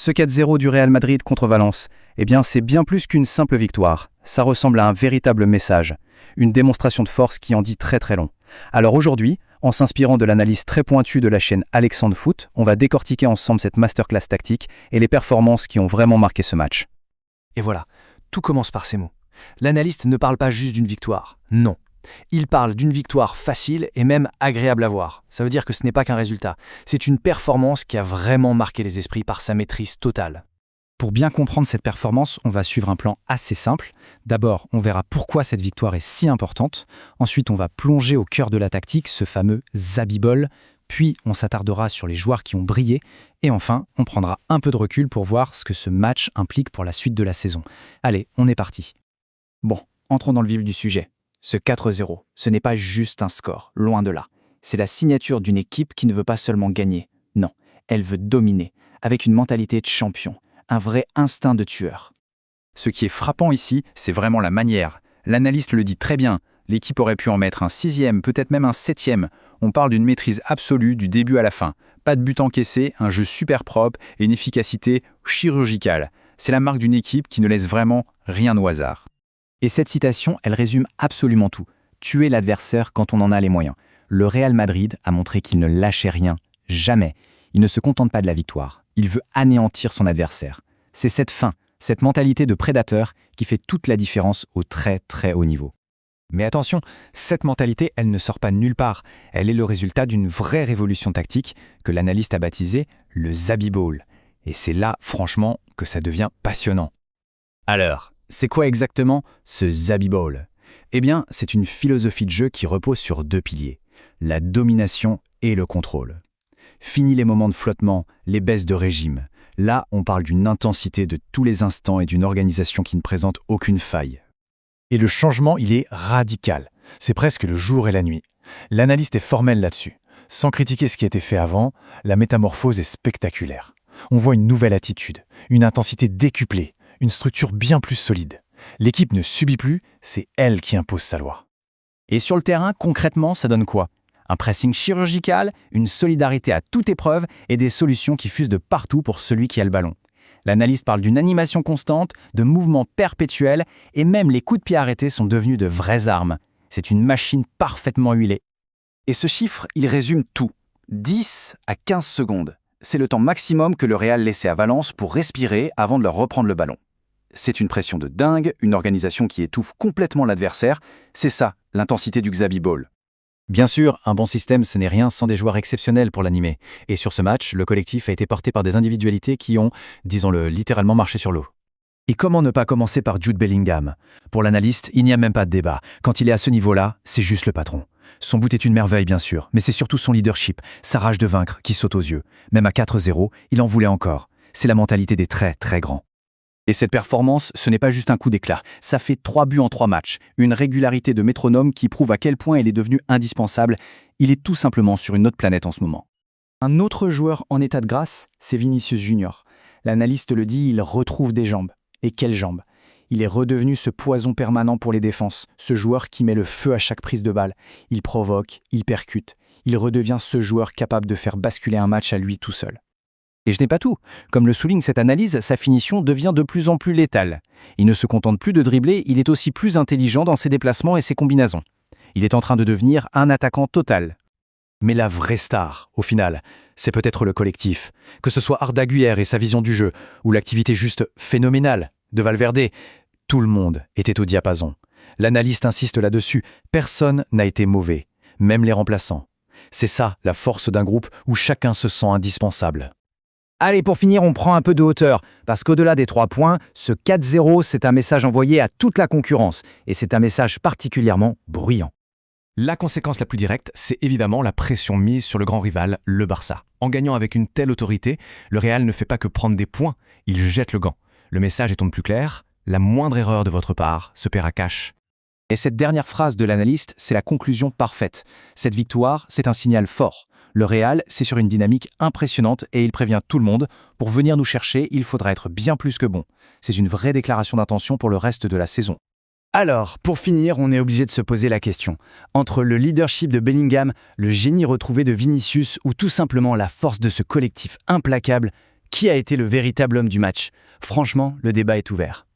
Ce 4-0 du Real Madrid contre Valence, eh bien c'est bien plus qu'une simple victoire. Ça ressemble à un véritable message, une démonstration de force qui en dit très très long. Alors aujourd'hui, en s'inspirant de l'analyse très pointue de la chaîne Alexandre Foot, on va décortiquer ensemble cette masterclass tactique et les performances qui ont vraiment marqué ce match. Et voilà, tout commence par ces mots. L'analyste ne parle pas juste d'une victoire, non. Il parle d'une victoire facile et même agréable à voir. Ça veut dire que ce n'est pas qu'un résultat, c'est une performance qui a vraiment marqué les esprits par sa maîtrise totale. Pour bien comprendre cette performance, on va suivre un plan assez simple. D'abord, on verra pourquoi cette victoire est si importante. Ensuite, on va plonger au cœur de la tactique, ce fameux Zabibol. Puis, on s'attardera sur les joueurs qui ont brillé. Et enfin, on prendra un peu de recul pour voir ce que ce match implique pour la suite de la saison. Allez, on est parti. Bon, entrons dans le vif du sujet. Ce 4-0, ce n'est pas juste un score, loin de là. C'est la signature d'une équipe qui ne veut pas seulement gagner. Non, elle veut dominer, avec une mentalité de champion, un vrai instinct de tueur. Ce qui est frappant ici, c'est vraiment la manière. L'analyste le dit très bien, l'équipe aurait pu en mettre un 6e, peut-être même un 7e. On parle d'une maîtrise absolue du début à la fin. Pas de but encaissé, un jeu super propre et une efficacité chirurgicale. C'est la marque d'une équipe qui ne laisse vraiment rien au hasard. Et cette citation, elle résume absolument tout. Tuer l'adversaire quand on en a les moyens. Le Real Madrid a montré qu'il ne lâchait rien, jamais. Il ne se contente pas de la victoire. Il veut anéantir son adversaire. C'est cette faim, cette mentalité de prédateur qui fait toute la différence au très très haut niveau. Mais attention, cette mentalité, elle ne sort pas de nulle part. Elle est le résultat d'une vraie révolution tactique que l'analyste a baptisée le Zabibol. Et c'est là, franchement, que ça devient passionnant. Alors, c'est quoi exactement ce Zabibol ? Eh bien, c'est une philosophie de jeu qui repose sur deux piliers, la domination et le contrôle. Fini les moments de flottement, les baisses de régime. Là, on parle d'une intensité de tous les instants et d'une organisation qui ne présente aucune faille. Et le changement, il est radical. C'est presque le jour et la nuit. L'analyste est formel là-dessus. Sans critiquer ce qui a été fait avant, la métamorphose est spectaculaire. On voit une nouvelle attitude, une intensité décuplée, une structure bien plus solide. L'équipe ne subit plus, c'est elle qui impose sa loi. Et sur le terrain, concrètement, ça donne quoi ? Un pressing chirurgical, une solidarité à toute épreuve et des solutions qui fusent de partout pour celui qui a le ballon. L'analyste parle d'une animation constante, de mouvements perpétuels et même les coups de pied arrêtés sont devenus de vraies armes. C'est une machine parfaitement huilée. Et ce chiffre, il résume tout. 10 à 15 secondes. C'est le temps maximum que le Real laissait à Valence pour respirer avant de leur reprendre le ballon. C'est une pression de dingue, une organisation qui étouffe complètement l'adversaire. C'est ça, l'intensité du Zabibol. Bien sûr, un bon système, ce n'est rien sans des joueurs exceptionnels pour l'animer. Et sur ce match, le collectif a été porté par des individualités qui ont, disons-le, littéralement marché sur l'eau. Et comment ne pas commencer par Jude Bellingham ? Pour l'analyste, il n'y a même pas de débat. Quand il est à ce niveau-là, c'est juste le patron. Son but est une merveille, bien sûr, mais c'est surtout son leadership, sa rage de vaincre qui saute aux yeux. Même à 4-0, il en voulait encore. C'est la mentalité des très, très grands. Et cette performance, ce n'est pas juste un coup d'éclat. Ça fait 3 buts en 3 matchs. Une régularité de métronome qui prouve à quel point il est devenu indispensable. Il est tout simplement sur une autre planète en ce moment. Un autre joueur en état de grâce, c'est Vinicius Junior. L'analyste le dit, il retrouve des jambes. Et quelles jambes ? Il est redevenu ce poison permanent pour les défenses, ce joueur qui met le feu à chaque prise de balle. Il provoque, il percute. Il redevient ce joueur capable de faire basculer un match à lui tout seul. Et je n'ai pas tout. Comme le souligne cette analyse, sa finition devient de plus en plus létale. Il ne se contente plus de dribbler, il est aussi plus intelligent dans ses déplacements et ses combinaisons. Il est en train de devenir un attaquant total. Mais la vraie star, au final, c'est peut-être le collectif. Que ce soit Arda Güler et sa vision du jeu, ou l'activité juste phénoménale de Valverde, tout le monde était au diapason. L'analyste insiste là-dessus, personne n'a été mauvais, même les remplaçants. C'est ça, la force d'un groupe où chacun se sent indispensable. Allez, pour finir, on prend un peu de hauteur, parce qu'au-delà des 3 points, ce 4-0, c'est un message envoyé à toute la concurrence, et c'est un message particulièrement bruyant. La conséquence la plus directe, c'est évidemment la pression mise sur le grand rival, le Barça. En gagnant avec une telle autorité, le Real ne fait pas que prendre des points, il jette le gant. Le message est on ne plus clair, la moindre erreur de votre part se paiera cash. Et cette dernière phrase de l'analyste, c'est la conclusion parfaite. Cette victoire, c'est un signal fort. Le Real, c'est sur une dynamique impressionnante et il prévient tout le monde. Pour venir nous chercher, il faudra être bien plus que bon. C'est une vraie déclaration d'intention pour le reste de la saison. Alors, pour finir, on est obligé de se poser la question. Entre le leadership de Bellingham, le génie retrouvé de Vinicius ou tout simplement la force de ce collectif implacable, Qui a été le véritable homme du match? Franchement, le débat est ouvert.